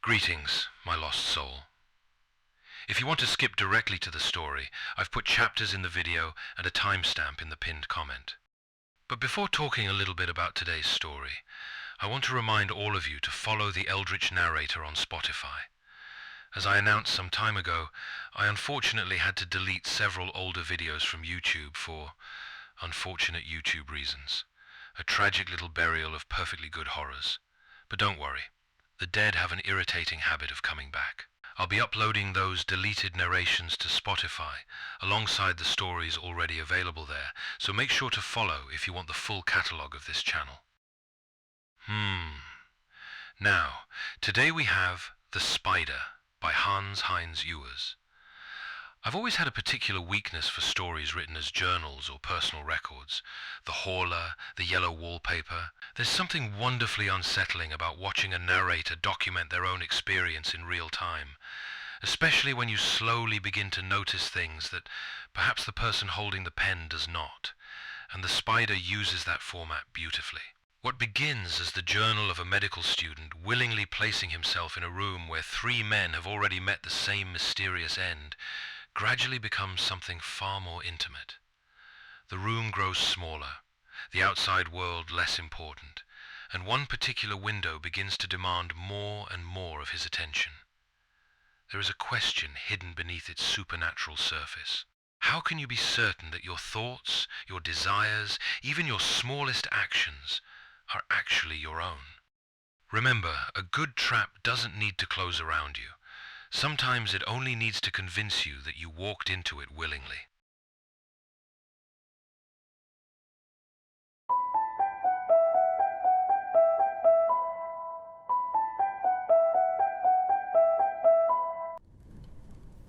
Greetings, my lost soul. If you want to skip directly to the story, I've put chapters in the video and a timestamp in the pinned comment. But before talking a little bit about today's story, I want to remind all of you to follow the Eldritch Narrator on Spotify. As I announced some time ago, I unfortunately had to delete several older videos from YouTube for unfortunate YouTube reasons. A tragic little burial of perfectly good horrors. But don't worry, the dead have an irritating habit of coming back. I'll be uploading those deleted narrations to Spotify, alongside the stories already available there, so make sure to follow if you want the full catalogue of this channel. Now, today we have The Spider by Heinz Ewers. I've always had a particular weakness for stories written as journals or personal records. The Hauler, the yellow wallpaper. There's something wonderfully unsettling about watching a narrator document their own experience in real time, especially when you slowly begin to notice things that perhaps the person holding the pen does not, and The Spider uses that format beautifully. What begins as the journal of a medical student willingly placing himself in a room where three men have already met the same mysterious end gradually becomes something far more intimate. The room grows smaller, the outside world less important, and one particular window begins to demand more and more of his attention. There is a question hidden beneath its supernatural surface. How can you be certain that your thoughts, your desires, even your smallest actions are actually your own? Remember, a good trap doesn't need to close around you. Sometimes it only needs to convince you that you walked into it willingly.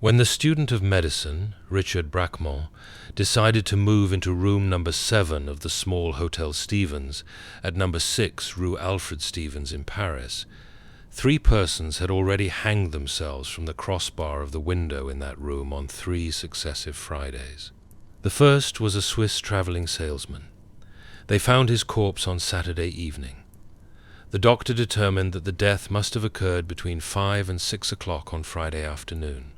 When the student of medicine, Richard Brackmont, decided to move into room number 7 of the small Hotel Stevens at number 6 Rue Alfred Stevens in Paris, 3 persons had already hanged themselves from the crossbar of the window in that room on 3 successive Fridays. The first was a Swiss traveling salesman. They found his corpse on Saturday evening. The doctor determined that the death must have occurred between 5 and 6 o'clock on Friday afternoon.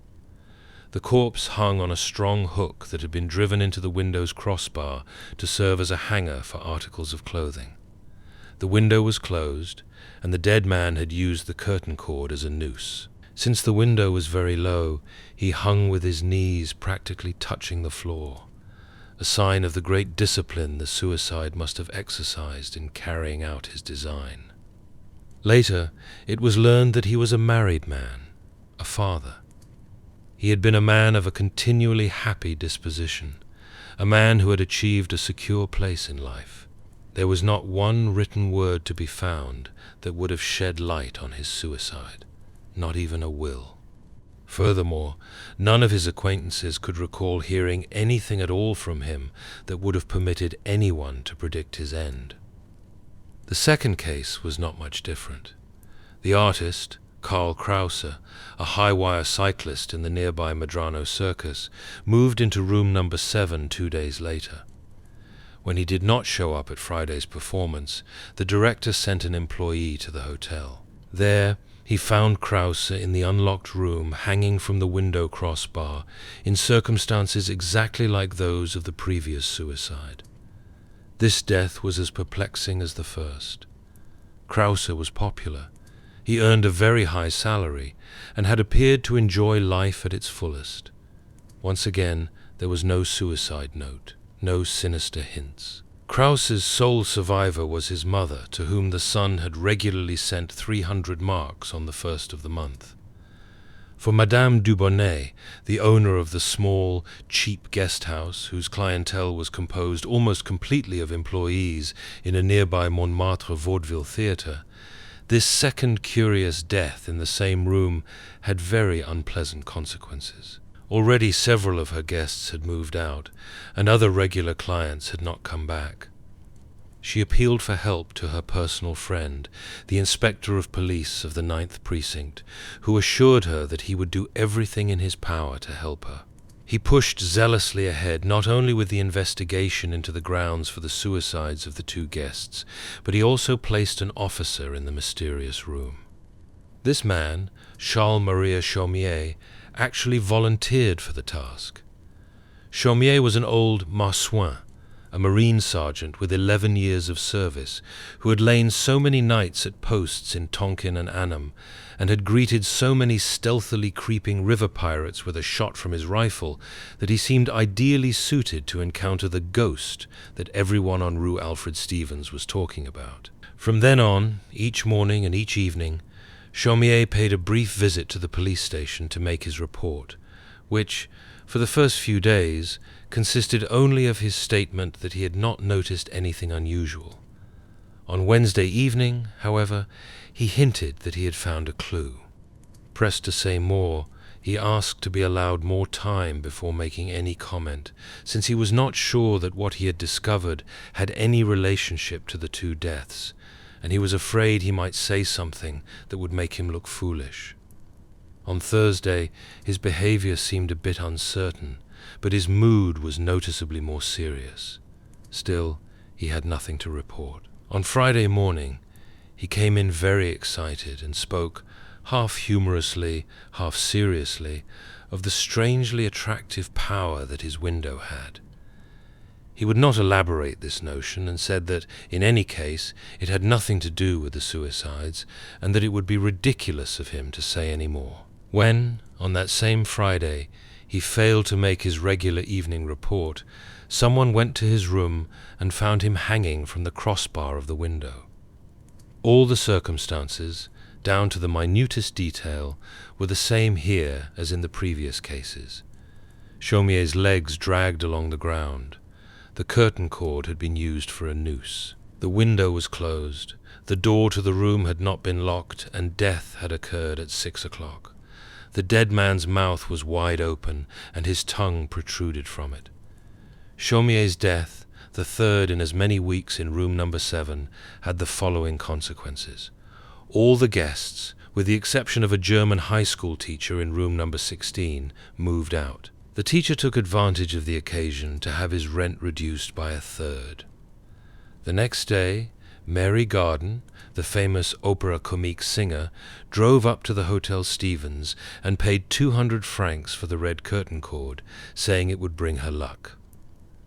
The corpse hung on a strong hook that had been driven into the window's crossbar to serve as a hanger for articles of clothing. The window was closed, and the dead man had used the curtain cord as a noose. Since the window was very low, he hung with his knees practically touching the floor, a sign of the great discipline the suicide must have exercised in carrying out his design. Later, it was learned that he was a married man, a father. He had been a man of a continually happy disposition, a man who had achieved a secure place in life. There was not one written word to be found that would have shed light on his suicide, not even a will. Furthermore, none of his acquaintances could recall hearing anything at all from him that would have permitted anyone to predict his end. The second case was not much different. The artist, Karl Krause, a high-wire cyclist in the nearby Medrano Circus, moved into room number 7 2 days later. When he did not show up at Friday's performance, the director sent an employee to the hotel. There, he found Krause in the unlocked room hanging from the window crossbar in circumstances exactly like those of the previous suicide. This death was as perplexing as the first. Krause was popular. He earned a very high salary and had appeared to enjoy life at its fullest. Once again, there was no suicide note, no sinister hints. Krause's sole survivor was his mother, to whom the son had regularly sent 300 marks on the first of the month. For Madame Dubonnet, the owner of the small, cheap guest house, whose clientele was composed almost completely of employees in a nearby Montmartre vaudeville theatre, this second curious death in the same room had very unpleasant consequences. Already several of her guests had moved out, and other regular clients had not come back. She appealed for help to her personal friend, the inspector of police of the 9th Precinct, who assured her that he would do everything in his power to help her. He pushed zealously ahead, not only with the investigation into the grounds for the suicides of the two guests, but he also placed an officer in the mysterious room. This man, Charles-Marie Chaumier, actually volunteered for the task. Chaumier was an old marsouin, a marine sergeant with 11 years of service, who had lain so many nights at posts in Tonkin and Annam, and had greeted so many stealthily creeping river pirates with a shot from his rifle that he seemed ideally suited to encounter the ghost that everyone on Rue Alfred Stevens was talking about. From then on, each morning and each evening, Chaumier paid a brief visit to the police station to make his report, which, for the first few days, consisted only of his statement that he had not noticed anything unusual. On Wednesday evening, however, he hinted that he had found a clue. Pressed to say more, he asked to be allowed more time before making any comment, since he was not sure that what he had discovered had any relationship to the two deaths, and he was afraid he might say something that would make him look foolish. On Thursday, his behavior seemed a bit uncertain, but his mood was noticeably more serious. Still, he had nothing to report. On Friday morning, he came in very excited and spoke, half humorously, half seriously, of the strangely attractive power that his window had. He would not elaborate this notion, and said that, in any case, it had nothing to do with the suicides, and that it would be ridiculous of him to say any more. When, on that same Friday, he failed to make his regular evening report, someone went to his room and found him hanging from the crossbar of the window. All the circumstances, down to the minutest detail, were the same here as in the previous cases. Chaumier's legs dragged along the ground. The curtain cord had been used for a noose. The window was closed, the door to the room had not been locked, and death had occurred at 6 o'clock. The dead man's mouth was wide open, and his tongue protruded from it. Chaumier's death, the third in as many weeks in room number 7, had the following consequences. All the guests, with the exception of a German high school teacher in room number 16, moved out. The teacher took advantage of the occasion to have his rent reduced by a third. The next day, Mary Garden, the famous opera comique singer, drove up to the Hotel Stevens and paid 200 francs for the red curtain cord, saying it would bring her luck.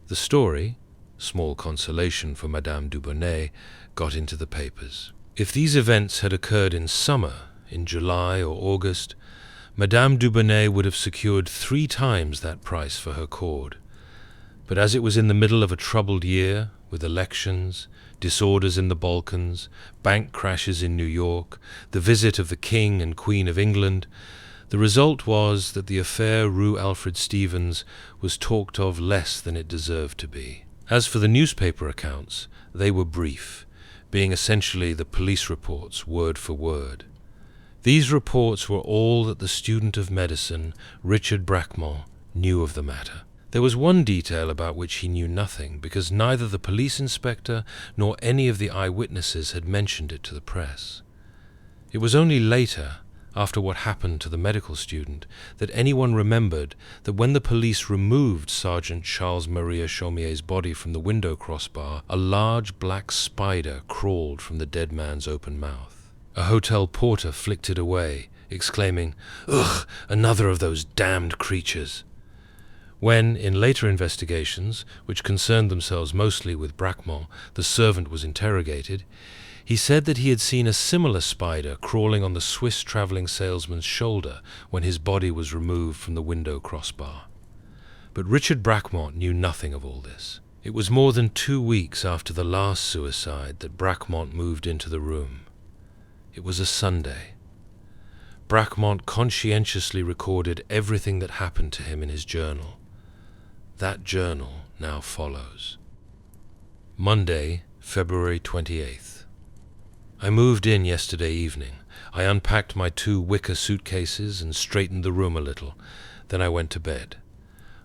The story, small consolation for Madame Dubonnet, got into the papers. If these events had occurred in summer, in July or August, Madame Dubonnet would have secured 3 times that price for her cord. But as it was in the middle of a troubled year, with elections, disorders in the Balkans, bank crashes in New York, the visit of the King and Queen of England, the result was that the affair Rue Alfred Stevens was talked of less than it deserved to be. As for the newspaper accounts, they were brief, being essentially the police reports word for word. These reports were all that the student of medicine, Richard Braquemont, knew of the matter. There was one detail about which he knew nothing, because neither the police inspector nor any of the eyewitnesses had mentioned it to the press. It was only later, after what happened to the medical student, that anyone remembered that when the police removed Sergeant Charles-Marie Chaumier's body from the window crossbar, a large black spider crawled from the dead man's open mouth. A hotel porter flicked it away, exclaiming, "Ugh, another of those damned creatures." When, in later investigations, which concerned themselves mostly with Braquemont, the servant was interrogated, he said that he had seen a similar spider crawling on the Swiss traveling salesman's shoulder when his body was removed from the window crossbar. But Richard Braquemont knew nothing of all this. It was more than 2 weeks after the last suicide that Braquemont moved into the room. It was a Sunday. Braquemont conscientiously recorded everything that happened to him in his journal. That journal now follows. Monday, February 28th. I moved in yesterday evening. I unpacked my 2 wicker suitcases and straightened the room a little. Then I went to bed.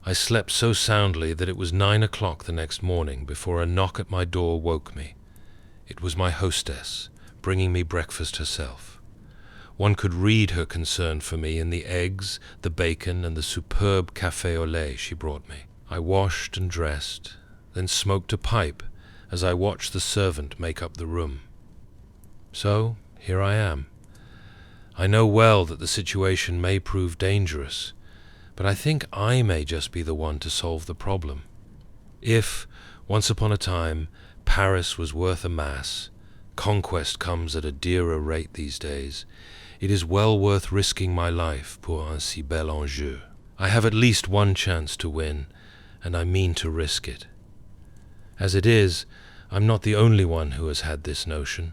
I slept so soundly that it was 9 o'clock the next morning before a knock at my door woke me. It was my hostess, bringing me breakfast herself. One could read her concern for me in the eggs, the bacon, and the superb café au lait she brought me. I washed and dressed, then smoked a pipe as I watched the servant make up the room. So, here I am. I know well that the situation may prove dangerous, but I think I may just be the one to solve the problem. If, once upon a time, Paris was worth a mass, conquest comes at a dearer rate these days, it is well worth risking my life pour un si bel enjeu. I have at least one chance to win, and I mean to risk it. As it is, I'm not the only one who has had this notion.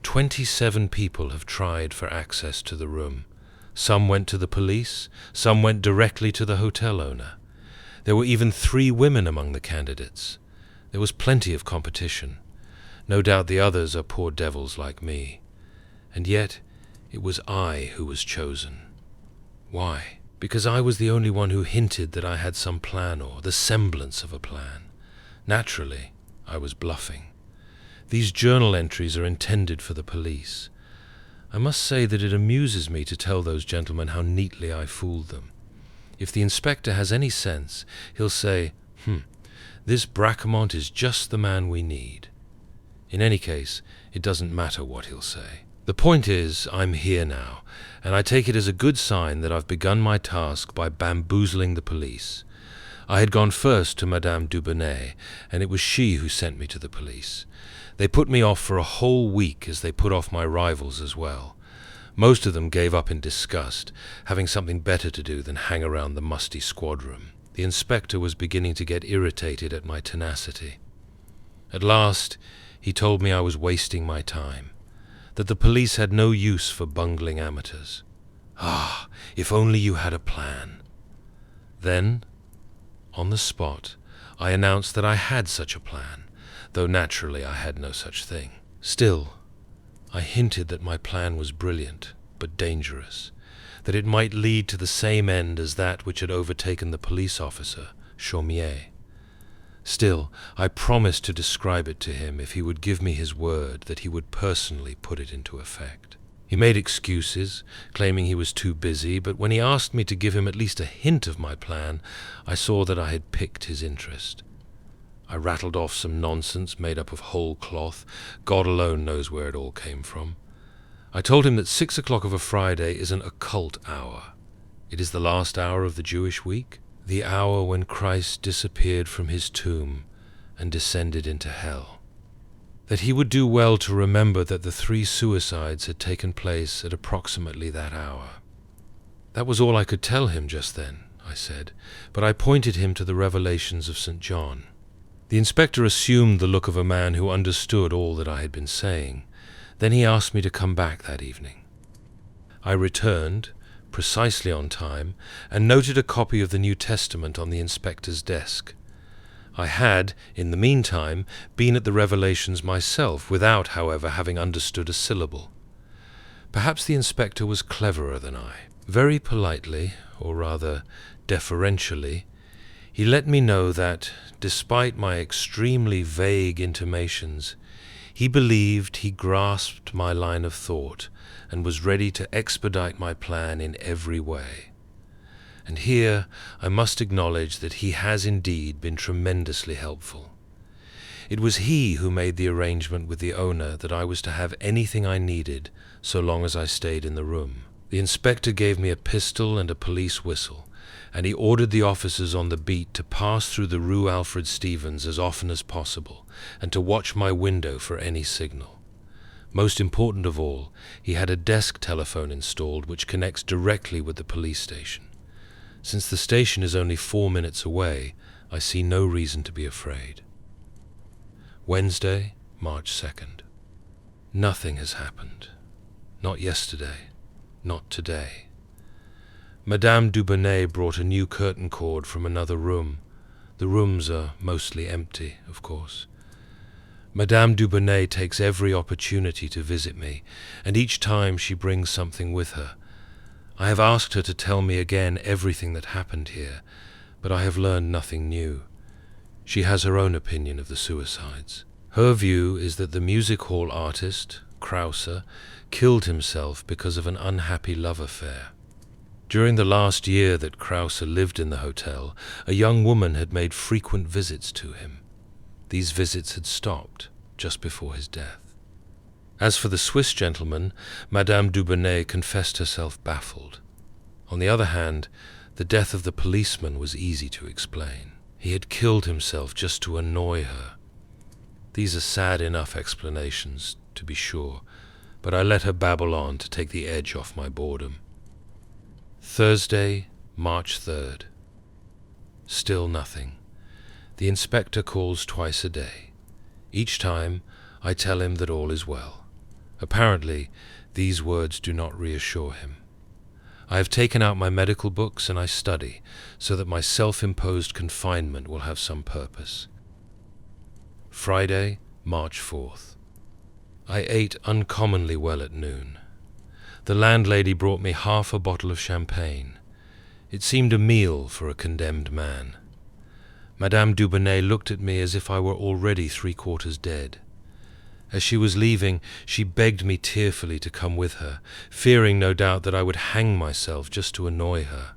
27 people have tried for access to the room. Some went to the police, some went directly to the hotel owner. There were even 3 women among the candidates. There was plenty of competition. No doubt the others are poor devils like me. And yet, it was I who was chosen. Why? Because I was the only one who hinted that I had some plan or the semblance of a plan. Naturally, I was bluffing. These journal entries are intended for the police. I must say that it amuses me to tell those gentlemen how neatly I fooled them. If the inspector has any sense, he'll say, this Bracquemont is just the man we need. In any case, it doesn't matter what he'll say. The point is, I'm here now, and I take it as a good sign that I've begun my task by bamboozling the police. I had gone first to Madame Dubonnet, and it was she who sent me to the police. They put me off for a whole week as they put off my rivals as well. Most of them gave up in disgust, having something better to do than hang around the musty squad room. The inspector was beginning to get irritated at my tenacity. At last, he told me I was wasting my time, that the police had no use for bungling amateurs. Ah, if only you had a plan. Then, on the spot, I announced that I had such a plan, though naturally I had no such thing. Still, I hinted that my plan was brilliant, but dangerous, that it might lead to the same end as that which had overtaken the police officer, Chaumier. Still, I promised to describe it to him if he would give me his word that he would personally put it into effect. He made excuses, claiming he was too busy, but when he asked me to give him at least a hint of my plan, I saw that I had piqued his interest. I rattled off some nonsense made up of whole cloth. God alone knows where it all came from. I told him that 6 o'clock of a Friday is an occult hour. It is the last hour of the Jewish week, the hour when Christ disappeared from his tomb and descended into hell. That he would do well to remember that the 3 suicides had taken place at approximately that hour. That was all I could tell him just then, I said, but I pointed him to the revelations of St. John. The inspector assumed the look of a man who understood all that I had been saying. Then he asked me to come back that evening. I returned, precisely on time, and noted a copy of the New Testament on the inspector's desk. I had, in the meantime, been at the Revelations myself, without, however, having understood a syllable. Perhaps the inspector was cleverer than I. Very politely, or rather deferentially, he let me know that, despite my extremely vague intimations, he believed he grasped my line of thought and was ready to expedite my plan in every way. And here I must acknowledge that he has indeed been tremendously helpful. It was he who made the arrangement with the owner that I was to have anything I needed so long as I stayed in the room. The inspector gave me a pistol and a police whistle, and he ordered the officers on the beat to pass through the Rue Alfred Stevens as often as possible, and to watch my window for any signal. Most important of all, he had a desk telephone installed which connects directly with the police station. Since the station is only 4 minutes away, I see no reason to be afraid. Wednesday, March 2nd. Nothing has happened. Not yesterday, not today. Madame Dubonnet brought a new curtain cord from another room. The rooms are mostly empty, of course. Madame Dubonnet takes every opportunity to visit me, and each time she brings something with her. I have asked her to tell me again everything that happened here, but I have learned nothing new. She has her own opinion of the suicides. Her view is that the music hall artist, Krause killed himself because of an unhappy love affair. During the last year that Krause lived in the hotel, a young woman had made frequent visits to him. These visits had stopped just before his death. As for the Swiss gentleman, Madame Dubonnet confessed herself baffled. On the other hand, the death of the policeman was easy to explain. He had killed himself just to annoy her. These are sad enough explanations, to be sure, but I let her babble on to take the edge off my boredom. Thursday, March 3rd. Still nothing. The inspector calls twice a day. Each time, I tell him that all is well. Apparently, these words do not reassure him. I have taken out my medical books and I study, so that my self-imposed confinement will have some purpose. Friday, March 4th. I ate uncommonly well at noon. The landlady brought me half a bottle of champagne. It seemed a meal for a condemned man. Madame Dubonnet looked at me as if I were already 3/4 dead. As she was leaving, she begged me tearfully to come with her, fearing no doubt that I would hang myself just to annoy her.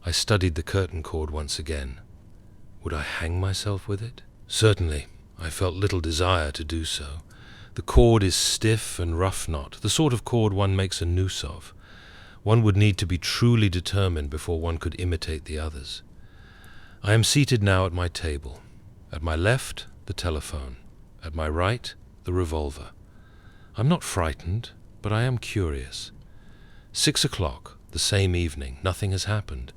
I studied the curtain cord once again. Would I hang myself with it? Certainly, I felt little desire to do so. The cord is stiff and rough-knot, the sort of cord one makes a noose of. One would need to be truly determined before one could imitate the others. I am seated now at my table. At my left, the telephone. At my right, the revolver. I'm not frightened, but I am curious. 6 o'clock, the same evening, nothing has happened.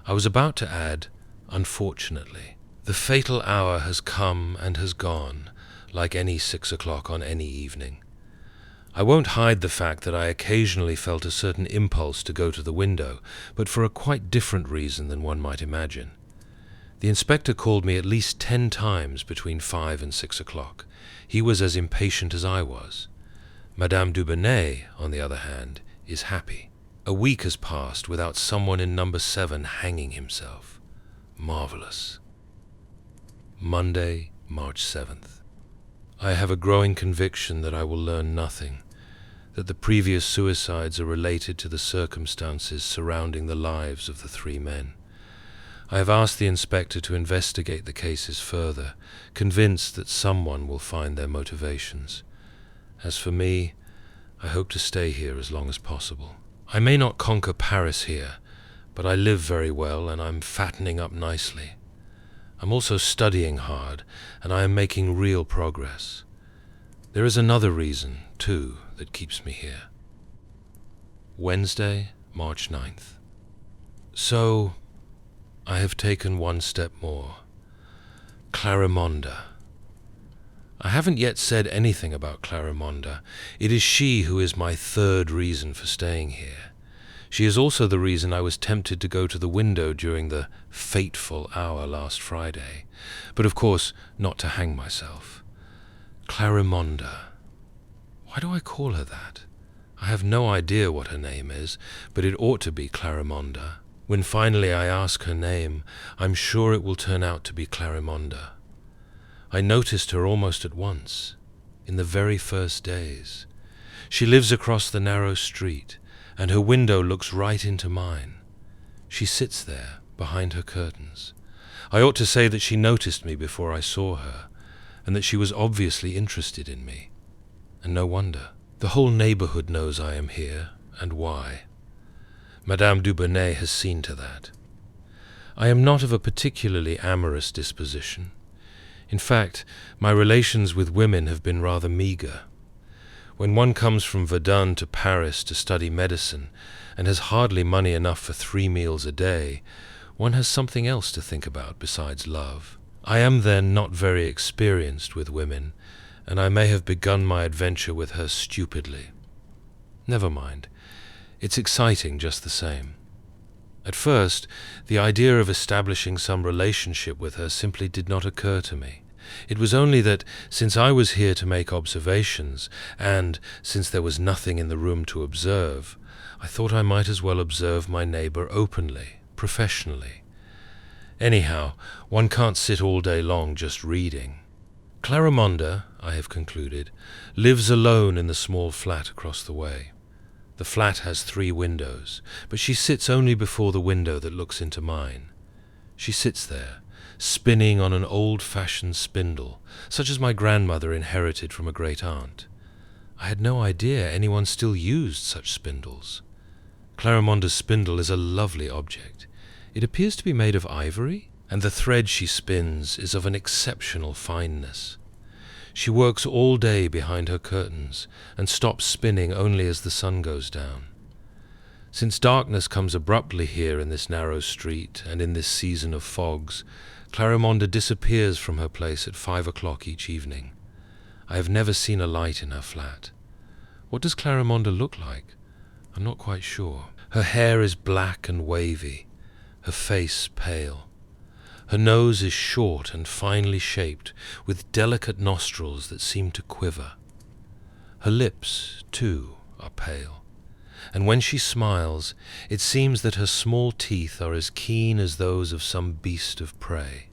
I was about to add, unfortunately. The fatal hour has come and has gone, like any 6 o'clock on any evening. I won't hide the fact that I occasionally felt a certain impulse to go to the window, but for a quite different reason than one might imagine. The inspector called me at least 10 times between 5 and 6 o'clock. He was as impatient as I was. Madame Dubonnet, on the other hand, is happy. A week has passed without someone in number 7 hanging himself. Marvelous. Monday, March 7th. I have a growing conviction that I will learn nothing, that the previous suicides are related to the circumstances surrounding the lives of the 3 men. I have asked the inspector to investigate the cases further, convinced that someone will find their motivations. As for me, I hope to stay here as long as possible. I may not conquer Paris here, but I live very well and I'm fattening up nicely. I'm also studying hard, and I am making real progress. There is another reason, too, that keeps me here. Wednesday, March 9th. So, I have taken one step more. Clarimonde. I haven't yet said anything about Clarimonde. It is she who is my third reason for staying here. She is also the reason I was tempted to go to the window during the fateful hour last Friday, but of course not to hang myself. Clarimonde. Why do I call her that? I have no idea what her name is, but it ought to be Clarimonde. When finally I ask her name, I'm sure it will turn out to be Clarimonde. I noticed her almost at once, in the very first days. She lives across the narrow street, and her window looks right into mine. She sits there, behind her curtains. I ought to say that she noticed me before I saw her, and that she was obviously interested in me. And no wonder. The whole neighborhood knows I am here, and why. Madame Dubonnet has seen to that. I am not of a particularly amorous disposition. In fact, my relations with women have been rather meagre. When one comes from Verdun to Paris to study medicine, and has hardly money enough for 3 meals a day, one has something else to think about besides love. I am then not very experienced with women, and I may have begun my adventure with her stupidly. Never mind. It's exciting just the same. At first, the idea of establishing some relationship with her simply did not occur to me. It was only that, since I was here to make observations, and since there was nothing in the room to observe, I thought I might as well observe my neighbor openly, professionally. Anyhow, one can't sit all day long just reading. Clarimonda, I have concluded, lives alone in the small flat across the way. The flat has 3 windows, but she sits only before the window that looks into mine. She sits there, spinning on an old-fashioned spindle, such as my grandmother inherited from a great-aunt. I had no idea anyone still used such spindles. Clarimonda's spindle is a lovely object. It appears to be made of ivory, and the thread she spins is of an exceptional fineness. She works all day behind her curtains and stops spinning only as the sun goes down. Since darkness comes abruptly here in this narrow street and in this season of fogs, Clarimonda disappears from her place at 5 o'clock each evening. I have never seen a light in her flat. What does Clarimonda look like? I'm not quite sure. Her hair is black and wavy, her face pale. Her nose is short and finely shaped, with delicate nostrils that seem to quiver. Her lips, too, are pale, and when she smiles, it seems that her small teeth are as keen as those of some beast of prey.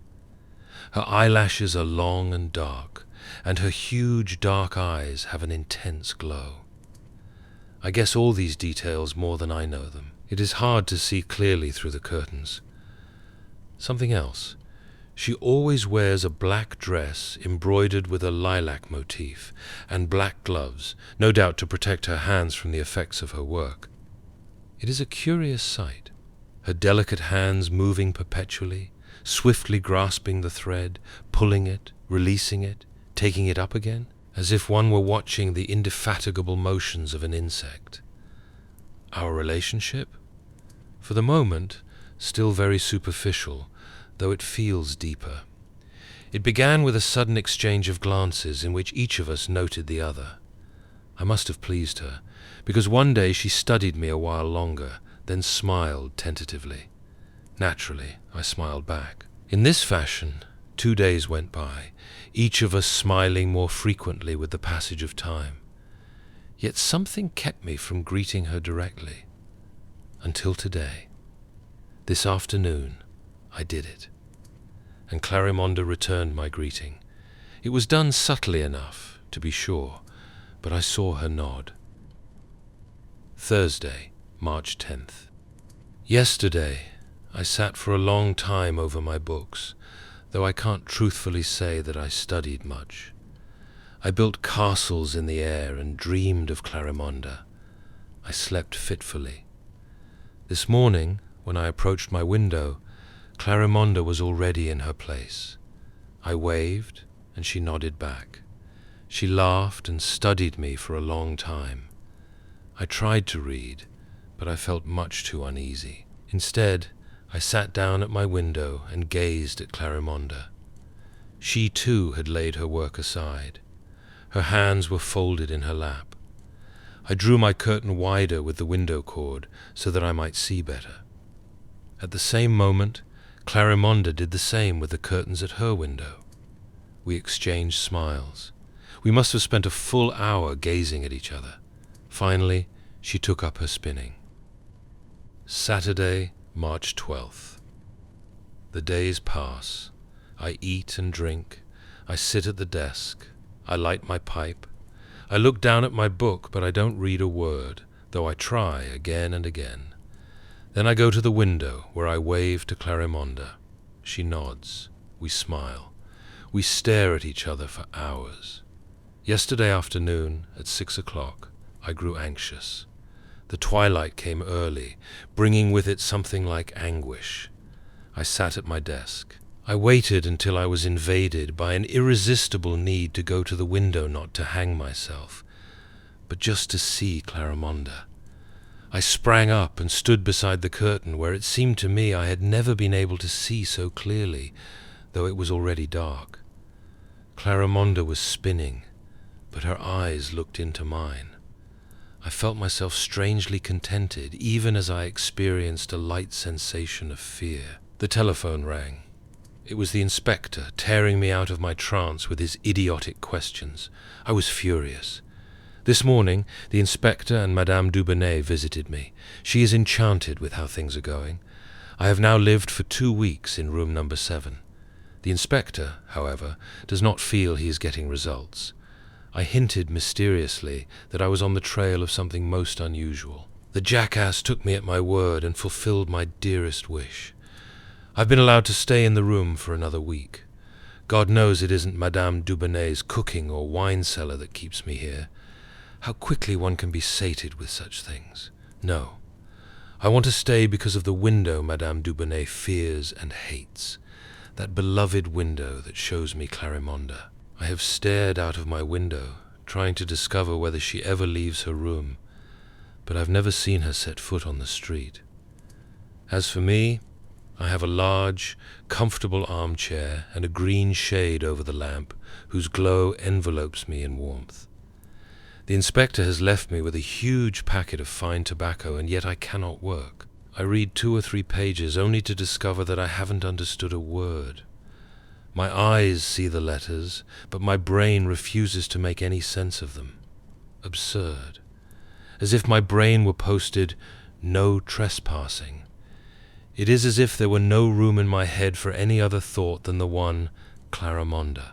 Her eyelashes are long and dark, and her huge dark eyes have an intense glow. I guess all these details more than I know them. It is hard to see clearly through the curtains. Something else. She always wears a black dress embroidered with a lilac motif, and black gloves, no doubt to protect her hands from the effects of her work. It is a curious sight, her delicate hands moving perpetually, swiftly grasping the thread, pulling it, releasing it, taking it up again, as if one were watching the indefatigable motions of an insect. Our relationship? For the moment, still very superficial, though it feels deeper. It began with a sudden exchange of glances in which each of us noted the other. I must have pleased her, because one day she studied me a while longer, then smiled tentatively. Naturally, I smiled back. In this fashion, 2 days went by, each of us smiling more frequently with the passage of time. Yet something kept me from greeting her directly. Until today. This afternoon, I did it. And Clarimonda returned my greeting. It was done subtly enough, to be sure, but I saw her nod. Thursday, March 10th. Yesterday, I sat for a long time over my books, though I can't truthfully say that I studied much. I built castles in the air and dreamed of Clarimonda. I slept fitfully. This morning, when I approached my window, Clarimonda was already in her place. I waved, and she nodded back. She laughed and studied me for a long time. I tried to read, but I felt much too uneasy. Instead, I sat down at my window and gazed at Clarimonda. She too had laid her work aside. Her hands were folded in her lap. I drew my curtain wider with the window cord so that I might see better. At the same moment, Clarimonda did the same with the curtains at her window. We exchanged smiles. We must have spent a full hour gazing at each other. Finally, she took up her spinning. Saturday, March 12th. The days pass. I eat and drink. I sit at the desk. I light my pipe. I look down at my book, but I don't read a word, though I try again and again. Then I go to the window, where I wave to Clarimonda. She nods. We smile. We stare at each other for hours. Yesterday afternoon, at 6 o'clock, I grew anxious. The twilight came early, bringing with it something like anguish. I sat at my desk. I waited until I was invaded by an irresistible need to go to the window, not to hang myself, but just to see Clarimonda. I sprang up and stood beside the curtain, where it seemed to me I had never been able to see so clearly, though it was already dark. Clarimonda was spinning, but her eyes looked into mine. I felt myself strangely contented, even as I experienced a light sensation of fear. The telephone rang. It was the inspector, tearing me out of my trance with his idiotic questions. I was furious. This morning, the inspector and Madame Dubonnet visited me. She is enchanted with how things are going. I have now lived for 2 weeks in room number 7. The inspector, however, does not feel he is getting results. I hinted mysteriously that I was on the trail of something most unusual. The jackass took me at my word and fulfilled my dearest wish. I've been allowed to stay in the room for another week. God knows it isn't Madame Dubonnais's cooking or wine cellar that keeps me here. How quickly one can be sated with such things. No. I want to stay because of the window Madame Dubonnet fears and hates. That beloved window that shows me Clarimonde. I have stared out of my window, trying to discover whether she ever leaves her room, but I've never seen her set foot on the street. As for me, I have a large, comfortable armchair and a green shade over the lamp whose glow envelopes me in warmth. The inspector has left me with a huge packet of fine tobacco, and yet I cannot work. I read 2 or 3 pages only to discover that I haven't understood a word. My eyes see the letters, but my brain refuses to make any sense of them. Absurd. As if my brain were posted, "No trespassing." It is as if there were no room in my head for any other thought than the one, Clarimonde.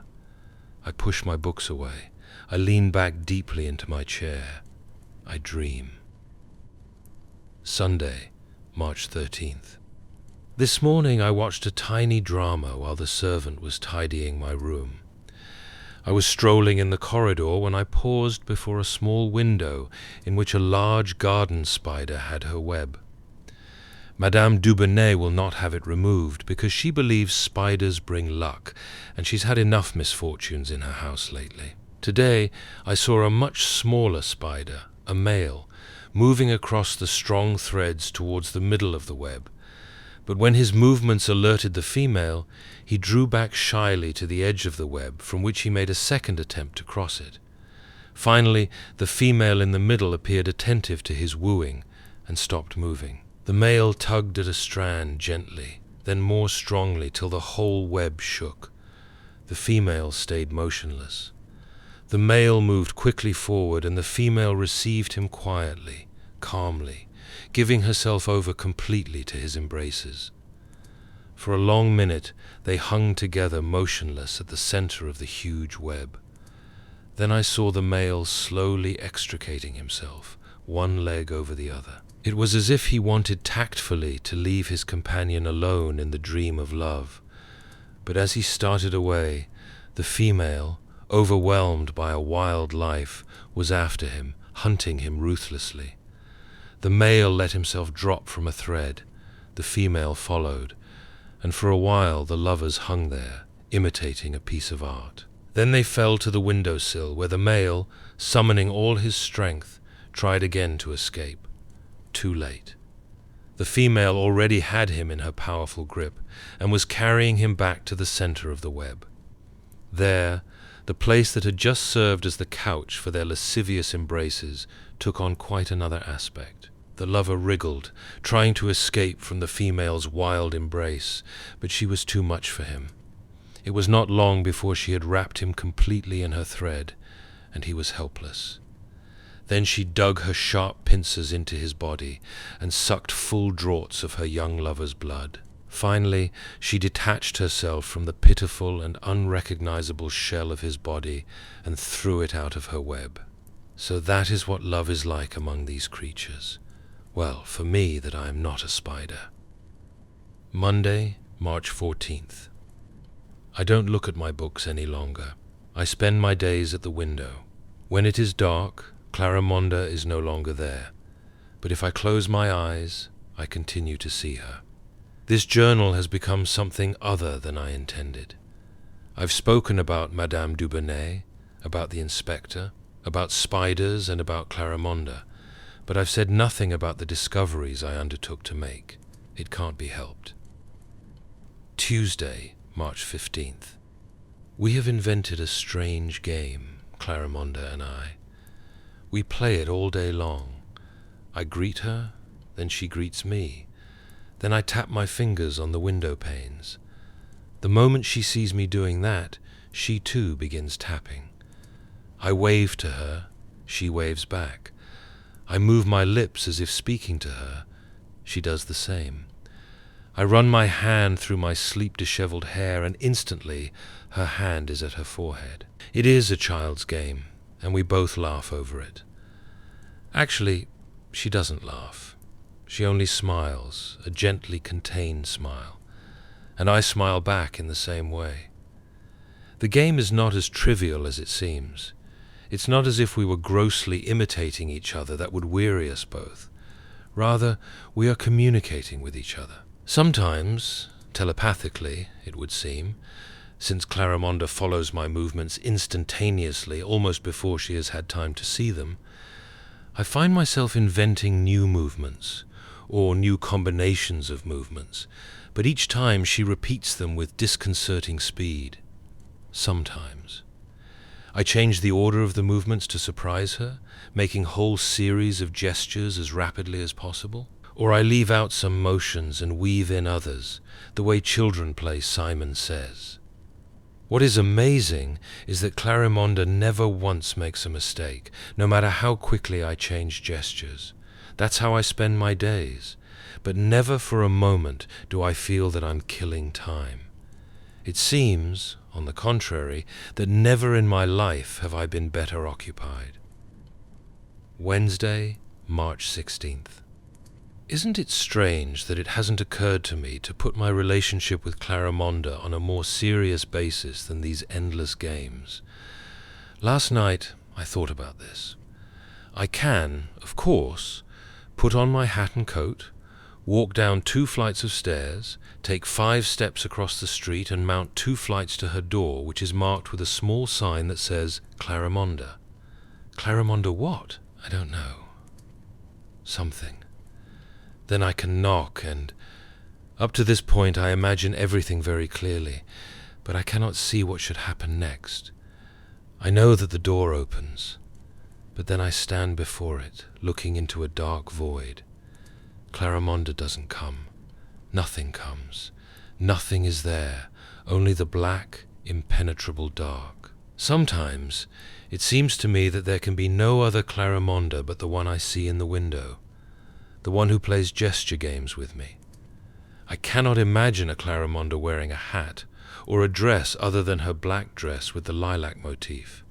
I push my books away. I lean back deeply into my chair. I dream. Sunday, March 13th. This morning I watched a tiny drama while the servant was tidying my room. I was strolling in the corridor when I paused before a small window in which a large garden spider had her web. Madame Dubonnet will not have it removed because she believes spiders bring luck, and she's had enough misfortunes in her house lately. Today I saw a much smaller spider, a male, moving across the strong threads towards the middle of the web. But when his movements alerted the female, he drew back shyly to the edge of the web, from which he made a second attempt to cross it. Finally, the female in the middle appeared attentive to his wooing and stopped moving. The male tugged at a strand gently, then more strongly till the whole web shook. The female stayed motionless. The male moved quickly forward, and the female received him quietly, calmly, giving herself over completely to his embraces. For a long minute they hung together motionless at the center of the huge web. Then I saw the male slowly extricating himself, one leg over the other. It was as if he wanted tactfully to leave his companion alone in the dream of love. But as he started away, the female, overwhelmed by a wild life, was after him, hunting him ruthlessly. The male let himself drop from a thread. The female followed, and for a while the lovers hung there, imitating a piece of art. Then they fell to the window-sill, where the male, summoning all his strength, tried again to escape. Too late. The female already had him in her powerful grip, and was carrying him back to the center of the web. There, the place that had just served as the couch for their lascivious embraces took on quite another aspect. The lover wriggled, trying to escape from the female's wild embrace, but she was too much for him. It was not long before she had wrapped him completely in her thread, and he was helpless. Then she dug her sharp pincers into his body and sucked full draughts of her young lover's blood. Finally, she detached herself from the pitiful and unrecognizable shell of his body and threw it out of her web. So that is what love is like among these creatures. Well, for me, that I am not a spider. Monday, March 14th. I don't look at my books any longer. I spend my days at the window. When it is dark, Clarimonde is no longer there. But if I close my eyes, I continue to see her. This journal has become something other than I intended. I've spoken about Madame Dubonnet, about the inspector, about spiders, and about Clarimonde, but I've said nothing about the discoveries I undertook to make. It can't be helped. Tuesday, March 15th. We have invented a strange game, Clarimonde and I. We play it all day long. I greet her, then she greets me. Then I tap my fingers on the window panes. The moment she sees me doing that, she too begins tapping. I wave to her, she waves back. I move my lips as if speaking to her, she does the same. I run my hand through my sleep-disheveled hair, and instantly her hand is at her forehead. It is a child's game, and we both laugh over it. Actually, she doesn't laugh. She only smiles, a gently contained smile, and I smile back in the same way. The game is not as trivial as it seems. It's not as if we were grossly imitating each other that would weary us both. Rather, we are communicating with each other. Sometimes, telepathically, it would seem, since Clarimonda follows my movements instantaneously, almost before she has had time to see them, I find myself inventing new movements, or new combinations of movements, but each time she repeats them with disconcerting speed. Sometimes. I change the order of the movements to surprise her, making whole series of gestures as rapidly as possible. Or I leave out some motions and weave in others, the way children play Simon Says. What is amazing is that Clarimonda never once makes a mistake, no matter how quickly I change gestures. That's how I spend my days, but never for a moment do I feel that I'm killing time. It seems, on the contrary, that never in my life have I been better occupied. Wednesday, March 16th. Isn't it strange that it hasn't occurred to me to put my relationship with Clarimonda on a more serious basis than these endless games? Last night I thought about this. I can, of course, put on my hat and coat, walk down 2 flights of stairs, take 5 steps across the street and mount 2 flights to her door, which is marked with a small sign that says Clarimonda. Clarimonda what? I don't know. Something. Then I can knock, and up to this point I imagine everything very clearly, but I cannot see what should happen next. I know that the door opens, but then I stand before it, looking into a dark void. Clarimonda doesn't come. Nothing comes. Nothing is there, only the black, impenetrable dark. Sometimes it seems to me that there can be no other Clarimonda but the one I see in the window, the one who plays gesture games with me. I cannot imagine a Clarimonda wearing a hat, or a dress other than her black dress with the lilac motif.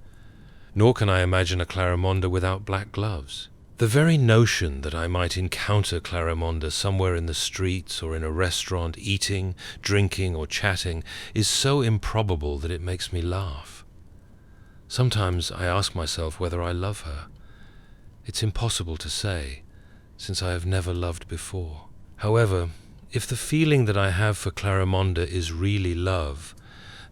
Nor can I imagine a Clarimonda without black gloves. The very notion that I might encounter Clarimonda somewhere in the streets or in a restaurant eating, drinking, or chatting is so improbable that it makes me laugh. Sometimes I ask myself whether I love her. It's impossible to say, since I have never loved before. However, if the feeling that I have for Clarimonda is really love,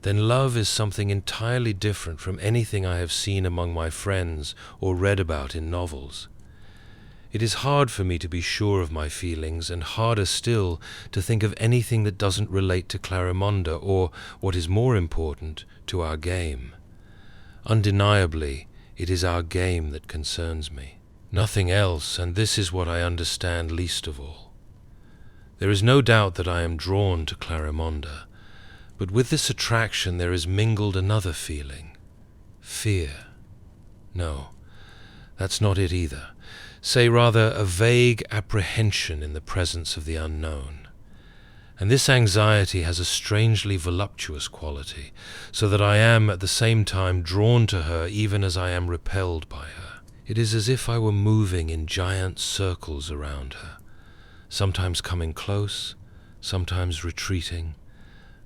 then love is something entirely different from anything I have seen among my friends or read about in novels. It is hard for me to be sure of my feelings, and harder still to think of anything that doesn't relate to Clarimonda or, what is more important, to our game. Undeniably, it is our game that concerns me. Nothing else, and this is what I understand least of all. There is no doubt that I am drawn to Clarimonda, but with this attraction there is mingled another feeling. Fear. No, that's not it either. Say rather a vague apprehension in the presence of the unknown. And this anxiety has a strangely voluptuous quality, so that I am at the same time drawn to her even as I am repelled by her. It is as if I were moving in giant circles around her, sometimes coming close, sometimes retreating,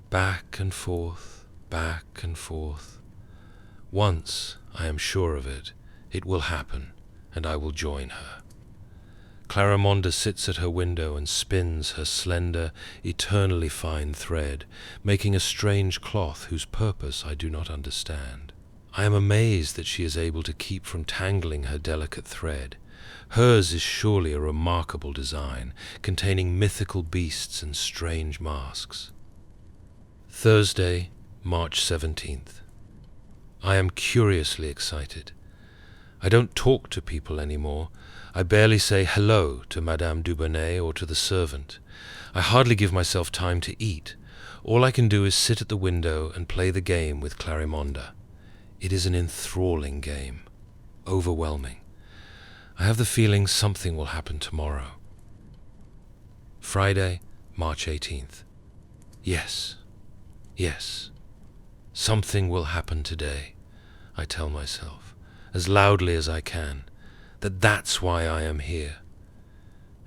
back and forth, back and forth. Once, I am sure of it, it will happen, and I will join her. Clarimonda sits at her window and spins her slender, eternally fine thread, making a strange cloth whose purpose I do not understand. I am amazed that she is able to keep from tangling her delicate thread. Hers is surely a remarkable design, containing mythical beasts and strange masks. Thursday, March 17th. I am curiously excited. I don't talk to people anymore. I barely say hello to Madame Dubonnet or to the servant. I hardly give myself time to eat. All I can do is sit at the window and play the game with Clarimonda. It is an enthralling game, overwhelming. I have the feeling something will happen tomorrow. Friday, March 18th. Yes, yes, something will happen today, I tell myself, as loudly as I can, that's why I am here.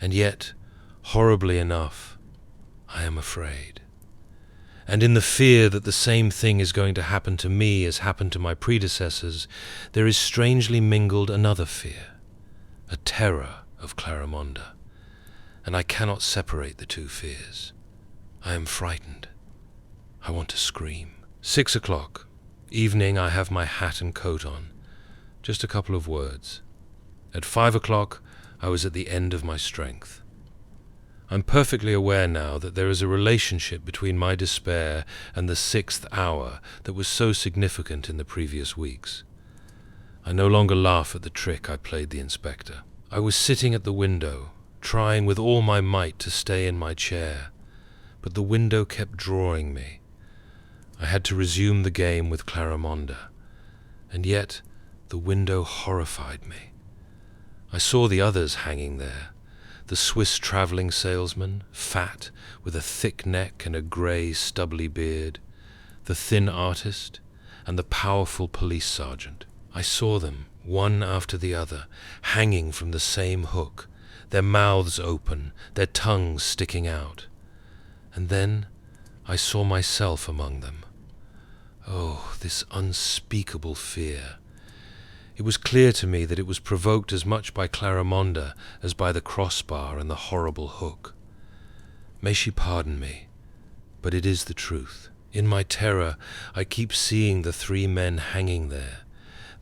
And yet, horribly enough, I am afraid. And in the fear that the same thing is going to happen to me as happened to my predecessors, there is strangely mingled another fear, a terror of Clarimonda, and I cannot separate the two fears. I am frightened. I want to scream. 6 o'clock. Evening, I have my hat and coat on. Just a couple of words. At 5 o'clock, I was at the end of my strength. I'm perfectly aware now that there is a relationship between my despair and the 6th hour that was so significant in the previous weeks. I no longer laugh at the trick I played the inspector. I was sitting at the window, trying with all my might to stay in my chair, but the window kept drawing me. I had to resume the game with Clarimonda, and yet the window horrified me. I saw the others hanging there, the Swiss travelling salesman, fat, with a thick neck and a grey, stubbly beard, the thin artist, and the powerful police sergeant. I saw them, one after the other, hanging from the same hook, their mouths open, their tongues sticking out. And then I saw myself among them. Oh, this unspeakable fear! It was clear to me that it was provoked as much by Clarimonda as by the crossbar and the horrible hook. May she pardon me, but it is the truth. In my terror, I keep seeing the three men hanging there,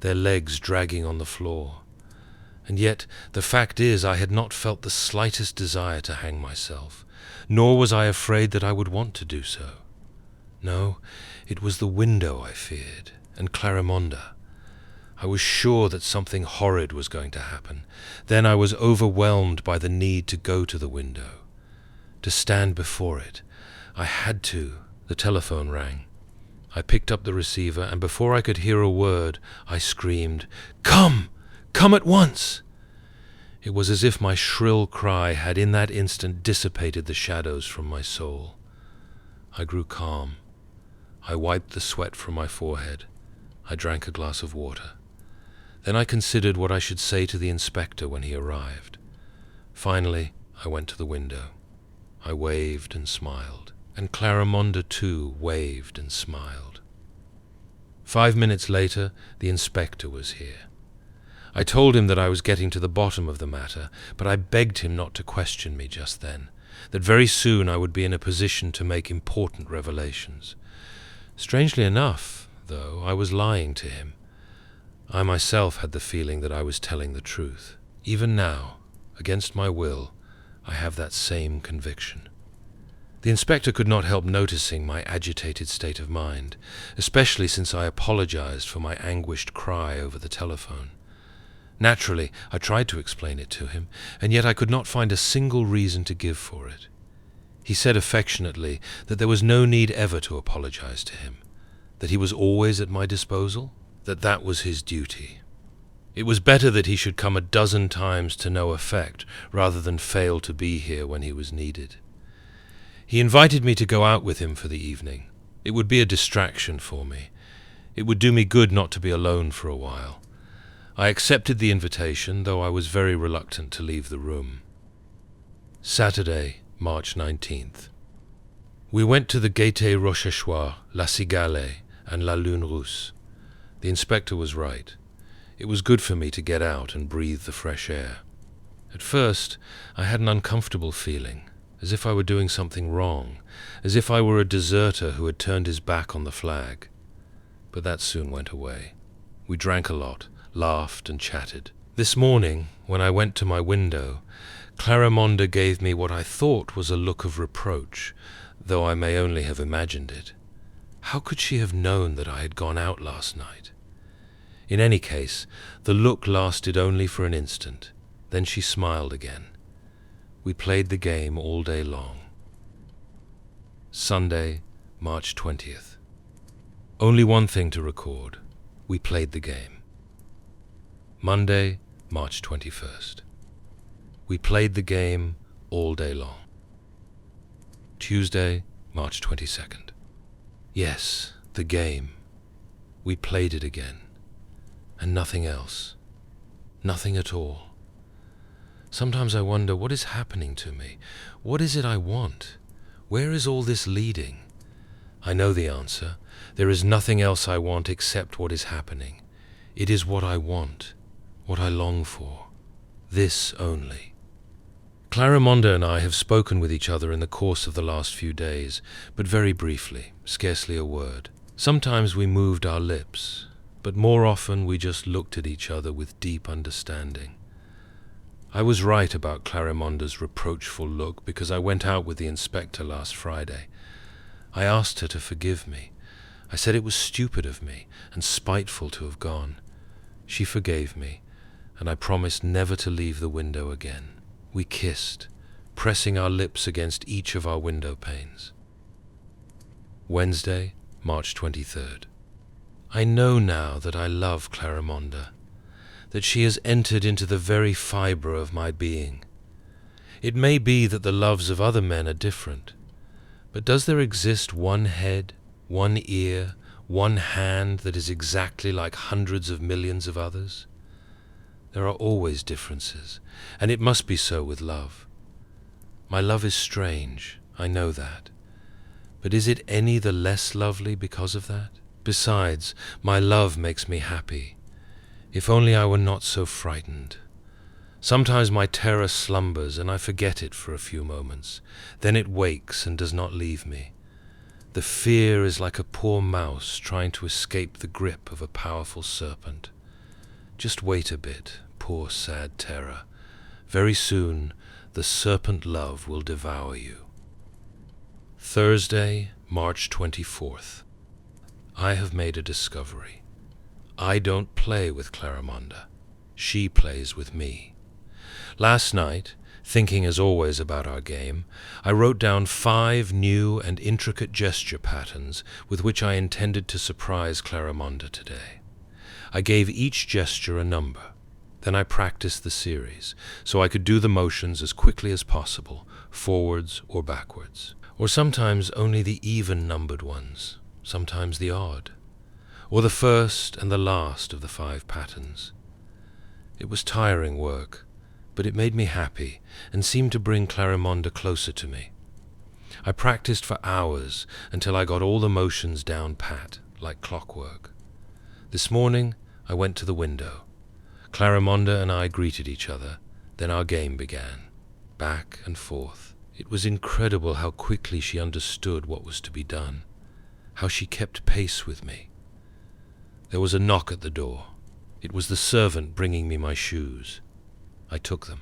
their legs dragging on the floor. And yet, the fact is, I had not felt the slightest desire to hang myself, nor was I afraid that I would want to do so. No, it was the window I feared, and Clarimonda. I was sure that something horrid was going to happen. Then I was overwhelmed by the need to go to the window, to stand before it. I had to. The telephone rang. I picked up the receiver, and before I could hear a word, I screamed, "Come! Come at once!" It was as if my shrill cry had in that instant dissipated the shadows from my soul. I grew calm. I wiped the sweat from my forehead. I drank a glass of water. Then I considered what I should say to the inspector when he arrived. Finally, I went to the window. I waved and smiled, and Clarimonda too waved and smiled. 5 minutes later, the inspector was here. I told him that I was getting to the bottom of the matter, but I begged him not to question me just then, that very soon I would be in a position to make important revelations. Strangely enough, though, I was lying to him. I myself had the feeling that I was telling the truth. Even now, against my will, I have that same conviction. The inspector could not help noticing my agitated state of mind, especially since I apologized for my anguished cry over the telephone. Naturally, I tried to explain it to him, and yet I could not find a single reason to give for it. He said affectionately that there was no need ever to apologize to him, that he was always at my disposal, that was his duty. It was better that he should come a dozen times to no effect, rather than fail to be here when he was needed. He invited me to go out with him for the evening. It would be a distraction for me. It would do me good not to be alone for a while. I accepted the invitation, though I was very reluctant to leave the room. Saturday, March 19th. We went to the Gaîté Rochechouart, La Cigale, and La Lune Rousse. The inspector was right. It was good for me to get out and breathe the fresh air. At first, I had an uncomfortable feeling, as if I were doing something wrong, as if I were a deserter who had turned his back on the flag. But that soon went away. We drank a lot, laughed and chatted. This morning, when I went to my window, Clarimonda gave me what I thought was a look of reproach, though I may only have imagined it. How could she have known that I had gone out last night? In any case, the look lasted only for an instant. Then she smiled again. We played the game all day long. Sunday, March 20th. Only one thing to record. We played the game. Monday, March 21st. We played the game all day long. Tuesday, March 22nd. Yes, the game. We played it again. And nothing else. Nothing at all. Sometimes I wonder, what is happening to me? What is it I want? Where is all this leading? I know the answer. There is nothing else I want except what is happening. It is what I want, what I long for. This only. Clarimonda and I have spoken with each other in the course of the last few days, but very briefly, scarcely a word. Sometimes we moved our lips, but more often we just looked at each other with deep understanding. I was right about Clarimonda's reproachful look because I went out with the inspector last Friday. I asked her to forgive me. I said it was stupid of me and spiteful to have gone. She forgave me, and I promised never to leave the window again. We kissed, pressing our lips against each of our window panes. Wednesday, March 23rd. I know now that I love Clarimonda, that she has entered into the very fibre of my being. It may be that the loves of other men are different, but does there exist one head, one ear, one hand that is exactly like hundreds of millions of others? There are always differences, and it must be so with love. My love is strange, I know that. But is it any the less lovely because of that? Besides, my love makes me happy. If only I were not so frightened. Sometimes my terror slumbers, and I forget it for a few moments. Then it wakes and does not leave me. The fear is like a poor mouse trying to escape the grip of a powerful serpent. Just wait a bit, poor sad terror. Very soon the serpent love will devour you. Thursday, March 24th. I have made a discovery. I don't play with Clarimonda. She plays with me. Last night, thinking as always about our game, I wrote down 5 new and intricate gesture patterns with which I intended to surprise Clarimonda today. I gave each gesture a number. Then I practiced the series, so I could do the motions as quickly as possible, forwards or backwards. Or sometimes only the even-numbered ones, sometimes the odd, or the first and the last of the 5 patterns. It was tiring work, but it made me happy and seemed to bring Clarimonda closer to me. I practiced for hours until I got all the motions down pat, like clockwork. This morning I went to the window. Clarimonda and I greeted each other. Then our game began, back and forth. It was incredible how quickly she understood what was to be done, how she kept pace with me. There was a knock at the door. It was the servant bringing me my shoes. I took them.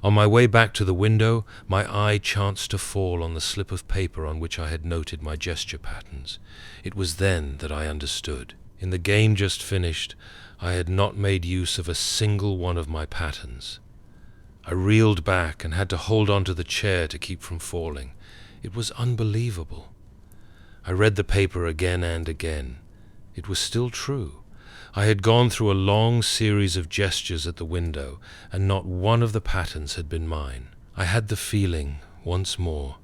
On my way back to the window, my eye chanced to fall on the slip of paper on which I had noted my gesture patterns. It was then that I understood. In the game just finished, I had not made use of a single one of my patterns. I reeled back and had to hold on to the chair to keep from falling. It was unbelievable. I read the paper again and again. It was still true. I had gone through a long series of gestures at the window, and not one of the patterns had been mine. I had the feeling, once more,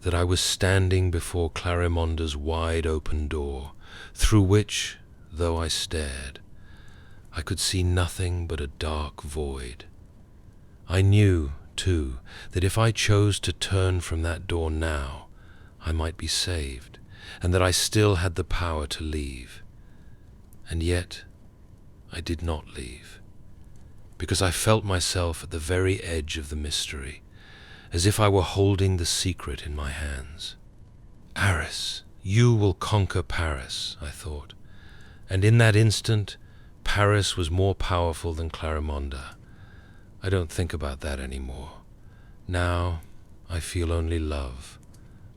that I was standing before Clarimonda's wide-open door, through which, though I stared, I could see nothing but a dark void. I knew, too, that if I chose to turn from that door now, I might be saved, and that I still had the power to leave. And yet I did not leave, because I felt myself at the very edge of the mystery, as if I were holding the secret in my hands. Aris, you will conquer Paris, I thought, and in that instant Paris was more powerful than Clarimonda. I don't think about that anymore. Now I feel only love,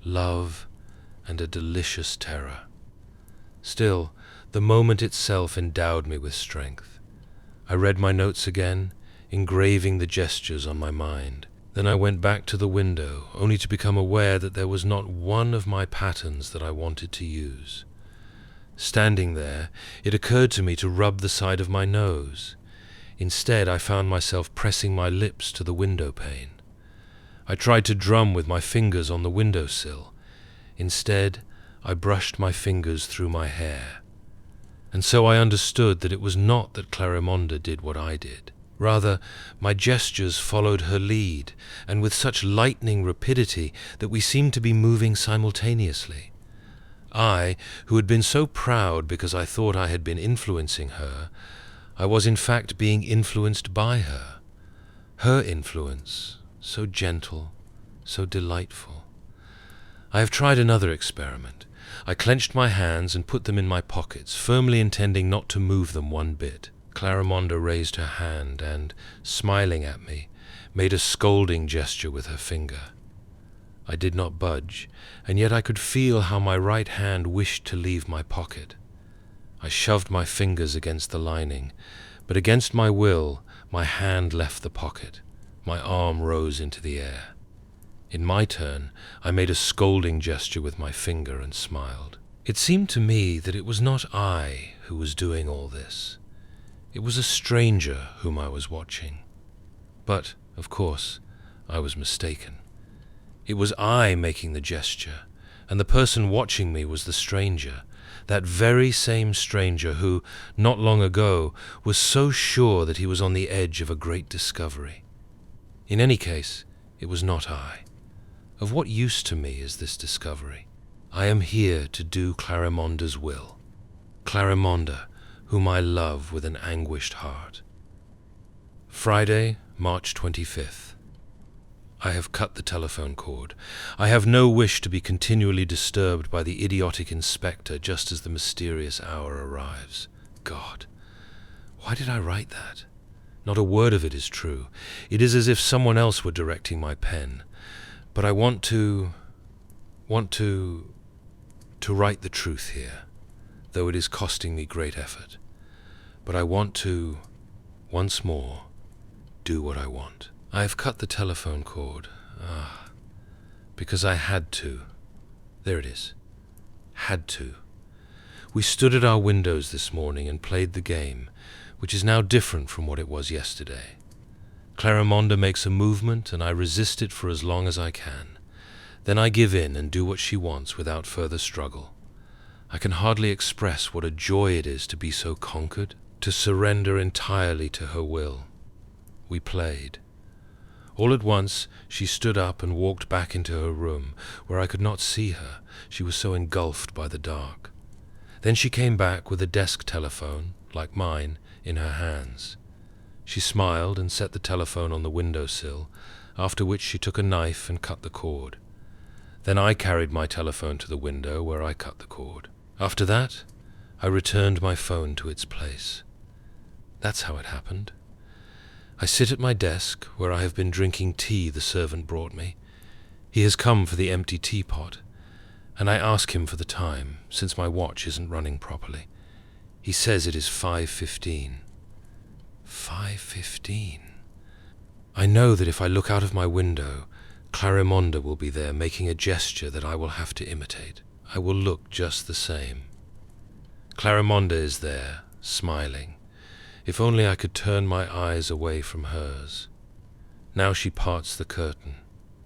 love and a delicious terror. Still, the moment itself endowed me with strength. I read my notes again, engraving the gestures on my mind. Then I went back to the window, only to become aware that there was not one of my patterns that I wanted to use. Standing there, it occurred to me to rub the side of my nose. Instead, I found myself pressing my lips to the window pane. I tried to drum with my fingers on the windowsill. Instead, I brushed my fingers through my hair. And so I understood that it was not that Clarimonda did what I did. Rather, my gestures followed her lead, and with such lightning rapidity that we seemed to be moving simultaneously. I, who had been so proud because I thought I had been influencing her, I was in fact being influenced by her. Her influence, so gentle, so delightful. I have tried another experiment. I clenched my hands and put them in my pockets, firmly intending not to move them one bit. Clarimonda raised her hand and, smiling at me, made a scolding gesture with her finger. I did not budge, and yet I could feel how my right hand wished to leave my pocket. I shoved my fingers against the lining, but against my will, my hand left the pocket. My arm rose into the air. In my turn, I made a scolding gesture with my finger and smiled. It seemed to me that it was not I who was doing all this. It was a stranger whom I was watching. But, of course, I was mistaken. It was I making the gesture, and the person watching me was the stranger, that very same stranger who, not long ago, was so sure that he was on the edge of a great discovery. In any case, it was not I. Of what use to me is this discovery? I am here to do Clarimonda's will. Clarimonda, whom I love with an anguished heart. Friday, March 25th. I have cut the telephone cord. I have no wish to be continually disturbed by the idiotic inspector just as the mysterious hour arrives. God, why did I write that? Not a word of it is true. It is as if someone else were directing my pen. But I want to write the truth here, though it is costing me great effort. But I want to, once more, do what I want. I have cut the telephone cord. Because I had to. There it is. Had to. We stood at our windows this morning and played the game, which is now different from what it was yesterday. Clarimonda makes a movement, and I resist it for as long as I can. Then I give in and do what she wants without further struggle. I can hardly express what a joy it is to be so conquered, to surrender entirely to her will. We played. All at once she stood up and walked back into her room, where I could not see her, she was so engulfed by the dark. Then she came back with a desk telephone, like mine, in her hands. She smiled and set the telephone on the windowsill, after which she took a knife and cut the cord. Then I carried my telephone to the window, where I cut the cord. After that, I returned my phone to its place. That's how it happened. I sit at my desk, where I have been drinking tea the servant brought me. He has come for the empty teapot, and I ask him for the time, since my watch isn't running properly. He says it is 5:15. 5:15. I know that if I look out of my window, Clarimonda will be there making a gesture that I will have to imitate. I will look just the same. Clarimonda is there, smiling. If only I could turn my eyes away from hers. Now she parts the curtain.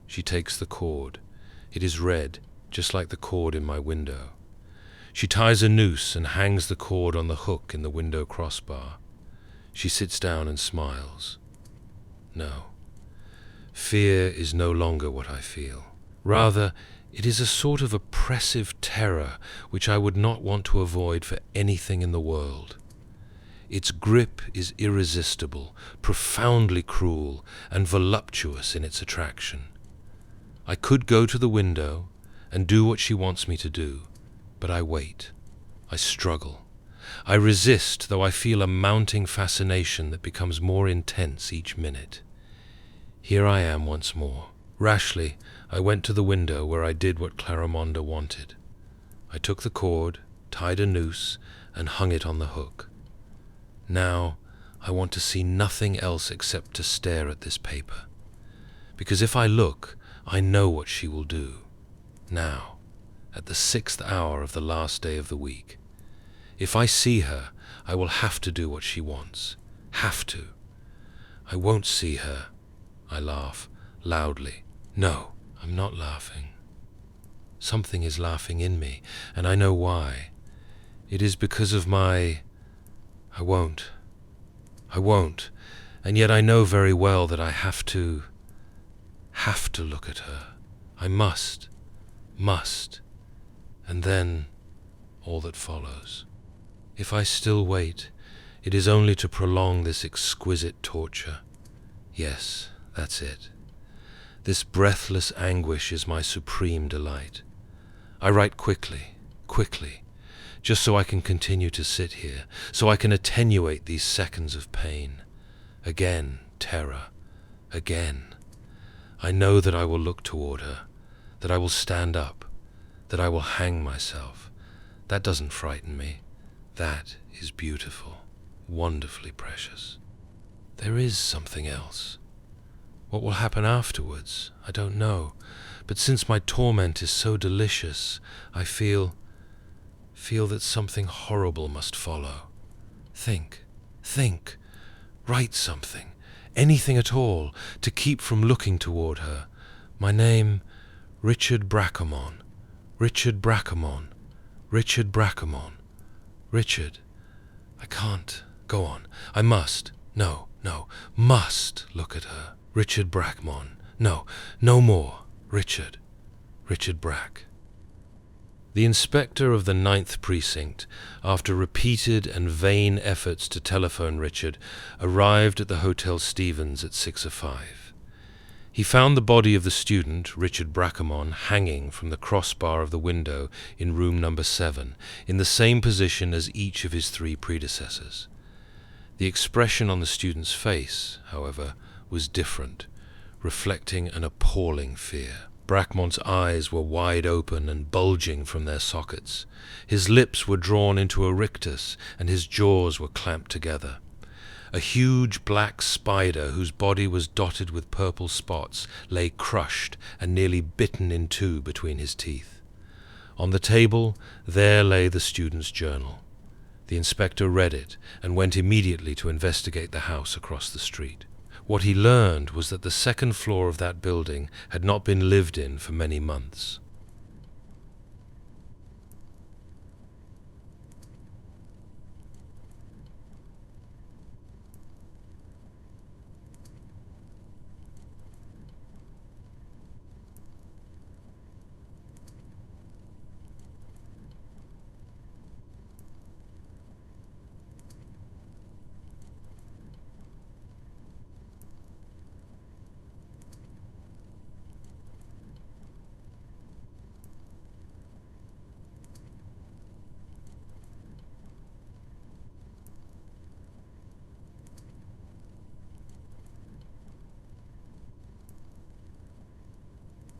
She takes the cord. It is red, just like the cord in my window. She ties a noose and hangs the cord on the hook in the window crossbar. She sits down and smiles. No. Fear is no longer what I feel. Rather, it is a sort of oppressive terror which I would not want to avoid for anything in the world. Its grip is irresistible, profoundly cruel, and voluptuous in its attraction. I could go to the window and do what she wants me to do, but I wait. I struggle. I resist, though I feel a mounting fascination that becomes more intense each minute. Here I am once more. Rashly, I went to the window where I did what Clarimonda wanted. I took the cord, tied a noose, and hung it on the hook. Now, I want to see nothing else except to stare at this paper. Because if I look, I know what she will do. Now, at the 6th hour of the last day of the week. If I see her, I will have to do what she wants. Have to. I won't see her. I laugh, loudly, No, I'm not laughing. Something is laughing in me, and I know why. It is because of my... I won't, and yet I know very well that I have to look at her. I must, and then all that follows. If I still wait, it is only to prolong this exquisite torture. Yes, that's it. This breathless anguish is my supreme delight. I write quickly, just so I can continue to sit here, so I can attenuate these seconds of pain. Again, terror. Again. I know that I will look toward her, that I will stand up, that I will hang myself. That doesn't frighten me. That is beautiful, wonderfully precious. There is something else. What will happen afterwards, I don't know, but since my torment is so delicious, I feel that something horrible must follow. Think, write something, anything at all, to keep from looking toward her. My name, Richard Bracamon. Richard. I can't. Go on. I must. No, must look at her. Richard Brackmon. No more. Richard Brack. The inspector of the 9th Precinct, after repeated and vain efforts to telephone Richard, arrived at the Hotel Stevens at 6:05. He found the body of the student, Richard Bracamon, hanging from the crossbar of the window in room number 7, in the same position as each of his 3 predecessors. The expression on the student's face, however, was different, reflecting an appalling fear. Brackmont's eyes were wide open and bulging from their sockets. His lips were drawn into a rictus, and his jaws were clamped together. A huge black spider, whose body was dotted with purple spots, lay crushed and nearly bitten in two between his teeth. On the table, there lay the student's journal. The inspector read it and went immediately to investigate the house across the street. What he learned was that the 2nd floor of that building had not been lived in for many months.